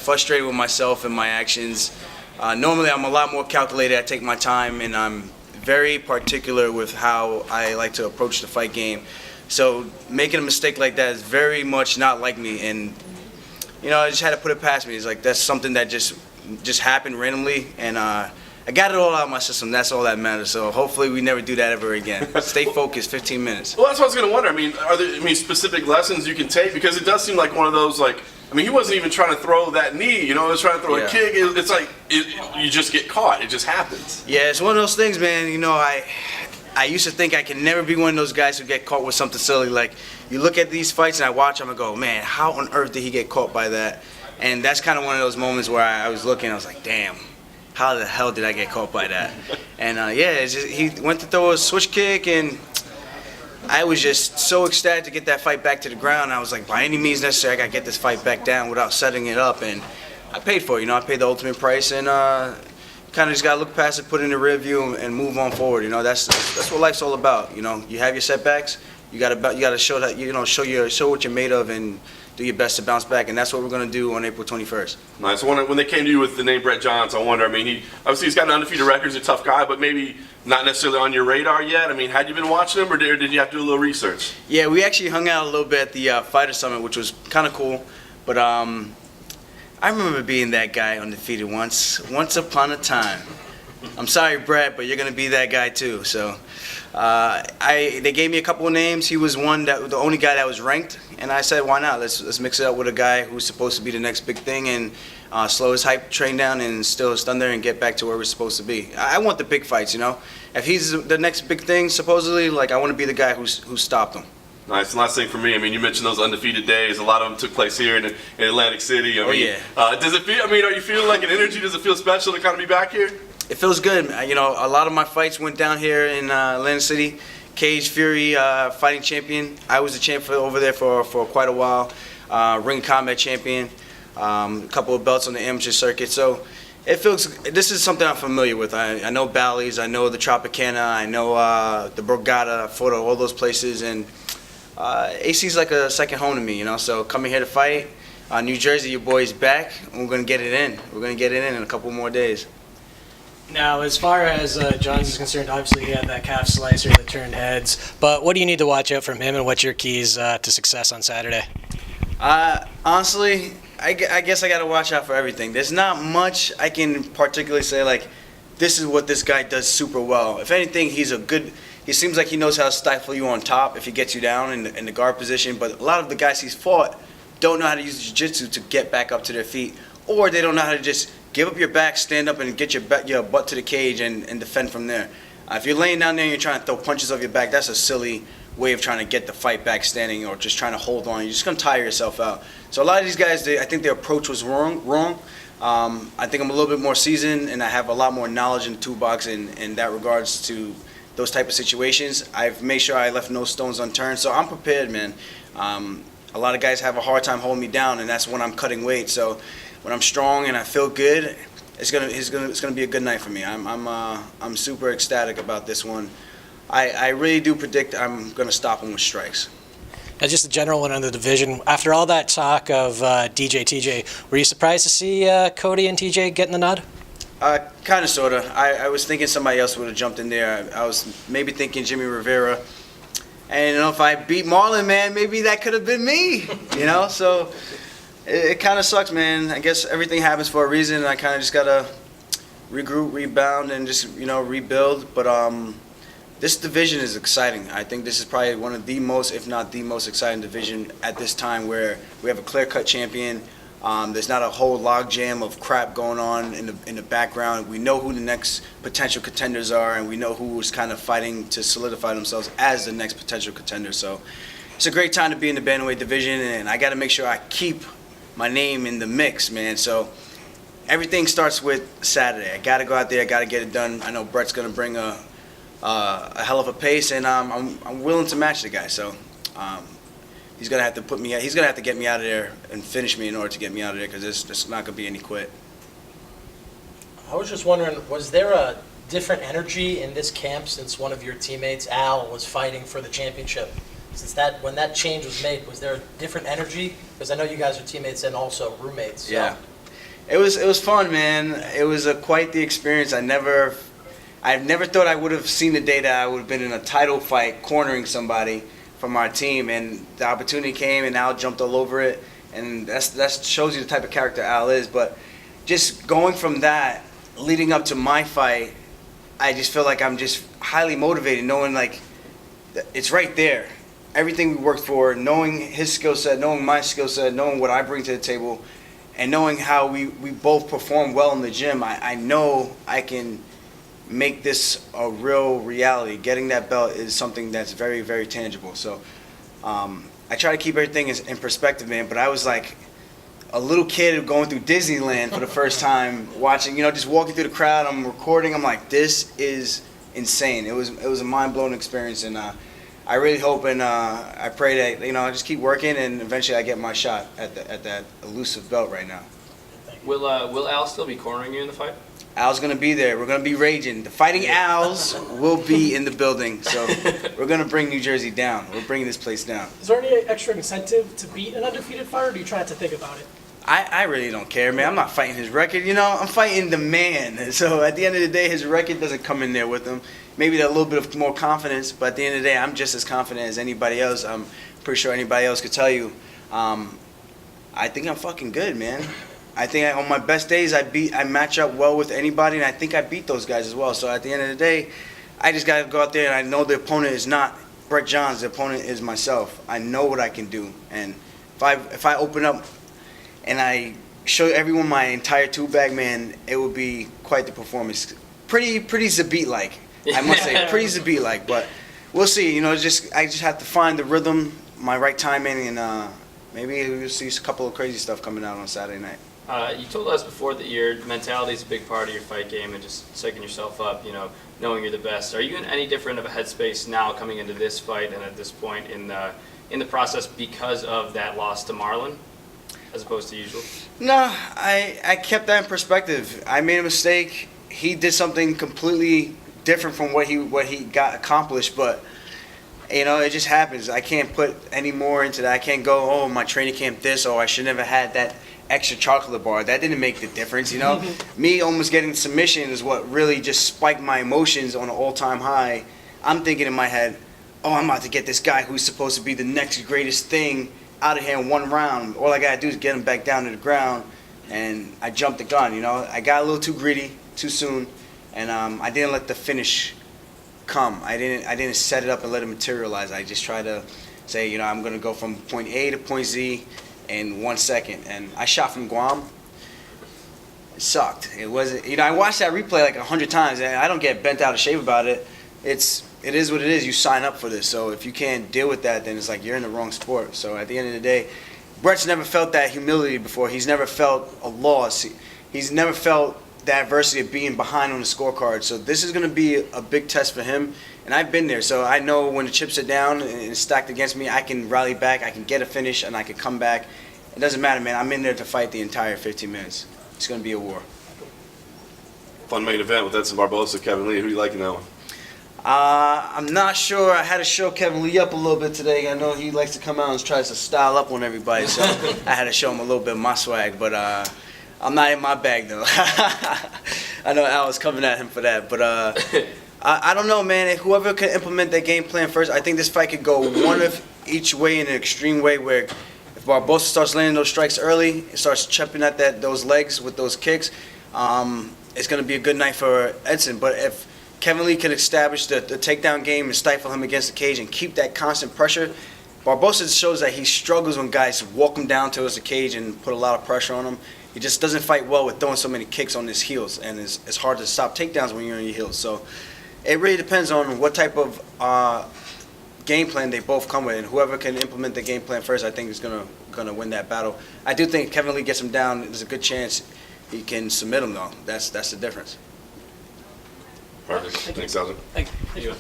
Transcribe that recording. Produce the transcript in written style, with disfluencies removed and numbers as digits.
frustrated with myself and my actions. Normally, I'm a lot more calculated. I take my time, and I'm very particular with how I like to approach the fight game. So making a mistake like that is very much not like me, and I just had to put it past me. It's like that's something that just happened randomly, and I got it all out of my system. That's all that matters. So hopefully we never do that ever again. Stay focused. 15 minutes. Well, that's what I was going to wonder. I mean, are there specific lessons you can take? Because it does seem like one of those, like, I mean, he wasn't even trying to throw that knee. He was trying to throw a kick. It's like you just get caught. It just happens. Yeah, it's one of those things, man. I used to think I can never be one of those guys who get caught with something silly. Like, you look at these fights and I watch them and go, man, how on earth did he get caught by that? And that's kind of one of those moments where I was looking, I was like, damn, how the hell did I get caught by that? And he went to throw a switch kick, and I was just so ecstatic to get that fight back to the ground. I was like, by any means necessary, I got to get this fight back down without setting it up. And I paid for it, I paid the ultimate price, and kind of just got to look past it, put it in the rear view, and move on forward. That's what life's all about. You have your setbacks, you got to show that, show what you're made of, and do your best to bounce back, and that's what we're going to do on April 21st. Nice. When they came to you with the name Brett Johns, I wonder, I mean, he's got an undefeated record, he's a tough guy, but maybe not necessarily on your radar yet. I mean, had you been watching him, or did you have to do a little research? Yeah, we actually hung out a little bit at the Fighter Summit, which was kind of cool, but I remember being that guy undefeated once upon a time. I'm sorry, Brett, but you're going to be that guy too. So they gave me a couple of names. He was the only guy that was ranked, and I said, why not? Let's mix it up with a guy who's supposed to be the next big thing, and slow his hype train down and still his thunder and get back to where we're supposed to be. I want the big fights, If he's the next big thing, supposedly, I want to be the guy who stopped him. Nice. And last thing for me, I mean, you mentioned those undefeated days. A lot of them took place here in Atlantic City. Does it feel? I mean, are you feeling like an energy? Does it feel special to kind of be back here? It feels good. A lot of my fights went down here in Atlantic City. Cage Fury fighting champion. I was the champ over there for quite a while. Ring combat champion. A couple of belts on the amateur circuit. So it feels. This is something I'm familiar with. I know Bally's. I know the Tropicana. I know the Borgata, Foro, all those places, and AC's like a second home to me. So coming here to fight. New Jersey, your boy's back. And we're gonna get it in. We're gonna get it in a couple more days. Now, as far as Johns is concerned, obviously he had that calf slicer that turned heads. But what do you need to watch out from him, and what's your keys to success on Saturday? Honestly, I guess I got to watch out for everything. There's not much I can particularly say, like, this is what this guy does super well. If anything, he seems like he knows how to stifle you on top if he gets you down in the guard position. But a lot of the guys he's fought don't know how to use jiu-jitsu to get back up to their feet, or they don't know how to just give up your back, stand up, and get your butt to the cage and defend from there. If you're laying down there and you're trying to throw punches off your back, that's a silly way of trying to get the fight back standing, or just trying to hold on. You're just going to tire yourself out. So a lot of these guys, I think their approach was wrong. I think I'm a little bit more seasoned, and I have a lot more knowledge in the toolbox in that regards to those type of situations. I've made sure I left no stones unturned, so I'm prepared, man. A lot of guys have a hard time holding me down, and that's when I'm cutting weight. So when I'm strong and I feel good, it's gonna be a good night for me. I'm super ecstatic about this one. I really do predict I'm gonna stop him with strikes. Now, just a general one on the division. After all that talk of DJ, TJ, were you surprised to see Cody and TJ getting the nod? Kind of, sort of. I was thinking somebody else would have jumped in there. I was maybe thinking Jimmy Rivera. And if I beat Marlon, man, maybe that could have been me. So it kind of sucks, man. I guess everything happens for a reason, and I kind of just gotta regroup, rebound, and just rebuild. But this division is exciting. I think this is probably one of the most, if not the most exciting division at this time, where we have a clear-cut champion. There's not a whole logjam of crap going on in the background. We know who the next potential contenders are, and we know who is kind of fighting to solidify themselves as the next potential contender. So it's a great time to be in the bantamweight division, and I got to make sure I keep my name in the mix, man. So everything starts with Saturday. I got to go out there. I got to get it done. I know Brett's going to bring a hell of a pace, and I'm willing to match the guy. So he's gonna have to put me. He's gonna have to get me out of there and finish me in order to get me out of there, because there's not gonna be any quit. I was just wondering, was there a different energy in this camp since one of your teammates, Al, was fighting for the championship? When that change was made, was there a different energy? Because I know you guys are teammates and also roommates. So. Yeah. It was fun, man. It was quite the experience. I never thought I would have seen the day that I would have been in a title fight cornering somebody from our team, and the opportunity came, and Al jumped all over it, and that shows you the type of character Al is. But just going from that, leading up to my fight, I just feel like I'm just highly motivated, knowing like it's right there. Everything we worked for, knowing his skill set, knowing my skill set, knowing what I bring to the table, and knowing how we both perform well in the gym, I know I can make this a real reality. Getting that belt is something that's very, very tangible. So I try to keep everything in perspective, man. But I was like a little kid going through Disneyland for the first time, watching, just walking through the crowd. I'm recording. I'm like, this is insane. It was a mind-blowing experience, and I really hope and I pray that I just keep working, and eventually I get my shot at that elusive belt right now. Will Al still be cornering you in the fight? Al's going to be there. We're going to be raging. The Fighting Als will be in the building. So we're going to bring New Jersey down. We're bringing this place down. Is there any extra incentive to beat an undefeated fighter, or do you try not to think about it? I really don't care, man. I'm not fighting his record. I'm fighting the man. So at the end of the day, his record doesn't come in there with him. Maybe a little bit of more confidence, but at the end of the day, I'm just as confident as anybody else. I'm pretty sure anybody else could tell you. I think I'm fucking good, man. I think on my best days, I match up well with anybody, and I think I beat those guys as well. So at the end of the day, I just got to go out there, and I know the opponent is not Brett Johns. The opponent is myself. I know what I can do, and if I open up and I show everyone my entire tool bag, man, it would be quite the performance. Pretty Zabit-like, I must say, pretty Zabit-like. But we'll see. I just have to find the rhythm, my right timing, and maybe we'll see a couple of crazy stuff coming out on Saturday night. You told us before that your mentality is a big part of your fight game and just psyching yourself up, knowing you're the best. Are you in any different of a headspace now coming into this fight and at this point in the process because of that loss to Marlon as opposed to usual? No, I kept that in perspective. I made a mistake. He did something completely different from what he got accomplished, but it just happens. I can't put any more into that. I can't go, oh, my training camp this, or I should never had that extra chocolate bar. That didn't make the difference, Me almost getting submission is what really just spiked my emotions on an all-time high. I'm thinking in my head, oh, I'm about to get this guy who's supposed to be the next greatest thing out of here in one round. All I gotta do is get him back down to the ground, and I jumped the gun, I got a little too greedy too soon, and I didn't let the finish come. I didn't set it up and let it materialize. I just tried to say, I'm gonna go from point A to point Z in 1 second, and I shot from Guam. It sucked. It wasn't. I watched that replay like 100 times, and I don't get bent out of shape about it. It is what it is. You sign up for this, so if you can't deal with that, then it's like you're in the wrong sport. So at the end of the day, Brett's never felt that humility before. He's never felt a loss. He's never felt the adversity of being behind on the scorecard. So this is going to be a big test for him, and I've been there. So I know when the chips are down and it's stacked against me, I can rally back, I can get a finish, and I can come back. It doesn't matter, man. I'm in there to fight the entire 15 minutes. It's going to be a war. Fun main event with Edson Barbosa, Kevin Lee. Who do you like in that one? I'm not sure. I had to show Kevin Lee up a little bit today. I know he likes to come out and tries to style up on everybody, so I had to show him a little bit of my swag. But I'm not in my bag, though. I know Al was coming at him for that. But I don't know, man. Whoever can implement that game plan first, I think this fight could go one of each way in an extreme way, where if Barbosa starts landing those strikes early, starts chipping at those legs with those kicks, it's going to be a good night for Edson. But if Kevin Lee can establish the takedown game and stifle him against the cage and keep that constant pressure, Barbosa shows that he struggles when guys walk him down towards the cage and put a lot of pressure on him. He just doesn't fight well with throwing so many kicks on his heels, and it's hard to stop takedowns when you're on your heels. So it really depends on what type of game plan they both come with, and whoever can implement the game plan first, I think is gonna win that battle. I do think Kevin Lee gets him down. There's a good chance he can submit him, though. That's the difference. Perfect. Thanks, Aljamain. Thank you.